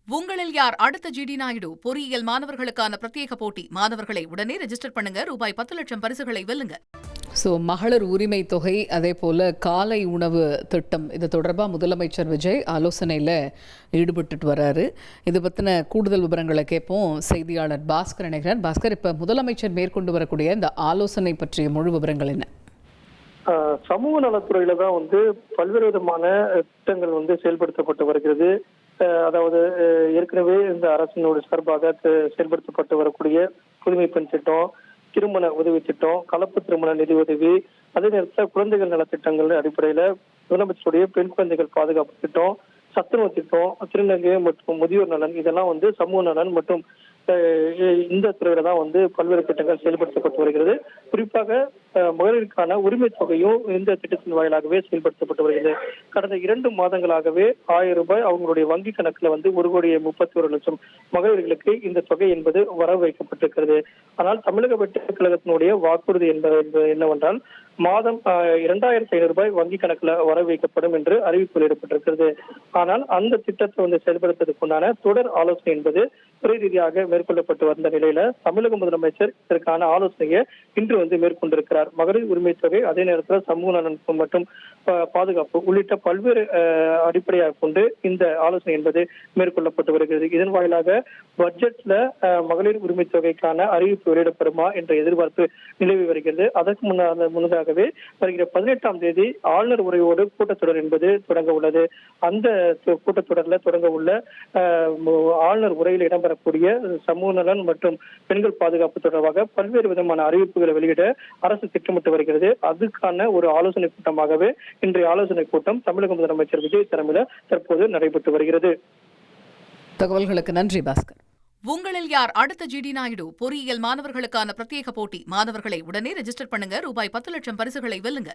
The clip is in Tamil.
உங்களில் யார் அடுத்த ஜிடி நாயுடு பொறியியல் மாணவர்களுக்கான பிரத்யேக போட்டி. மாணவர்களை உடனே ரெஜிஸ்டர் பண்ணுங்க. ரூபாய் 10 லட்சம் பரிசுகளை வெல்லுங்க. மகளிர் உரிமை தொகை, அதே போல காலை உணவு திட்டம், இது தொடர்பாக முதலமைச்சர் விஜய் ஆலோசனையில் ஈடுபட்டு வர்றாரு. இது பற்றின கூடுதல் விவரங்களை கேட்போம். செய்தியாளர் பாஸ்கர் இணைகிறார். பாஸ்கர், இப்போ முதலமைச்சர் மேற்கொண்டு வரக்கூடிய இந்த ஆலோசனை பற்றிய முழு விவரங்கள் என்ன? சமூக நலத்துறையில தான் பல்வேறு விதமான திட்டங்கள் செயல்படுத்தப்பட்டு வருகிறது. அதாவது ஏற்கனவே இந்த அரசினோட சார்பாக செயல்படுத்தப்பட்டு வரக்கூடிய புதுமை பெண் திட்டம், திருமண உதவி திட்டம், கலப்பு திருமண நிதி உதவி, அதே நேரத்தில் குழந்தைகள் நலத்திட்டங்கள் அடிப்படையில முதலமைச்சருடைய பெண் குழந்தைகள் பாதுகாப்பு திட்டம், சத்துணவு திட்டம், திருநங்கை மற்றும் முதியோர் நலன், இதெல்லாம் சமூக நலன் மற்றும் இந்த துறையில தான் பல்வேறு திட்டங்கள் செயல்படுத்தப்பட்டு வருகிறது. குறிப்பாக மகளிருக்கான உரிமை தொகையும் இந்த திட்டத்தின் வாயிலாகவே செயல்படுத்தப்பட்டு வருகிறது. கடந்த 2 மாதங்களாகவே 1000 ரூபாய் அவங்களுடைய வங்கி கணக்குல 1,31,00,000 மகளிர்களுக்கு இந்த தொகை என்பது வரவு வைக்கப்பட்டிருக்கிறது. ஆனால் தமிழக வெற்றி கழகத்தினுடைய வாக்குறுதி என்பது என்னவென்றால், மாதம் 2,500 ரூபாய் வங்கி கணக்குல வரவு வைக்கப்படும் என்று அறிவிப்பு வெளியிடப்பட்டிருக்கிறது. ஆனால் அந்த திட்டத்தை செயல்படுத்துவதற்குண்டான தொடர் ஆலோசனை என்பது துறை ரீதியாக மேற்கொள்ளப்பட்டு வந்த நிலையில தமிழக முதலமைச்சர் இதற்கான ஆலோசனையை இன்று மேற்கொண்டிருக்கிறார். மகளிர் உரிமை தொகை, அதே நேரத்தில் சமூக நலன் மற்றும் பாதுகாப்பு உள்ளிட்ட பல்வேறு அடிப்படையாக கொண்டு இந்த ஆலோசனை என்பது மேற்கொள்ளப்பட்டு வருகிறது. இதன் வாயிலாக பட்ஜெட்ல மகளிர் உரிமை தொகைக்கான அறிவிப்பு வெளியிடப்படுமா என்ற எதிர்பார்ப்பு நிலவி வருகிறது. அதற்கு முன்னதாகவே வருகிற 18ஆம் தேதி ஆளுநர் உரையோடு கூட்டத்தொடர் என்பது தொடங்க உள்ளது. அந்த கூட்டத்தொடர்ல தொடங்க உள்ள ஆளுநர் உரையில் இடம்பெறக்கூடிய சமூக நலன் மற்றும் பெண்கள் பாதுகாப்பு தொடர்பாக பல்வேறு விதமான அறிவிப்புகளை வெளியிட அரசு திட்டமிட்டு வருகிறது. அதுக்கான ஒரு ஆலோசனை கூட்டமாகவே இன்றைய ஆலோசனை கூட்டம் தமிழக முதலமைச்சர் விஜய் தலைமையில் தற்போது நடைபெற்று வருகிறது. தகவல்களுக்கு நன்றி பாஸ்கர். உங்களில் யார் அடுத்த ஜிடி நாயுடு பொறியியல் மாணவர்களுக்கான பிரத்யேக போட்டி. மாணவர்களை உடனே ரெஜிஸ்டர் பண்ணுங்க. ரூபாய் 10 லட்சம் பரிசுகளை வெல்லுங்க.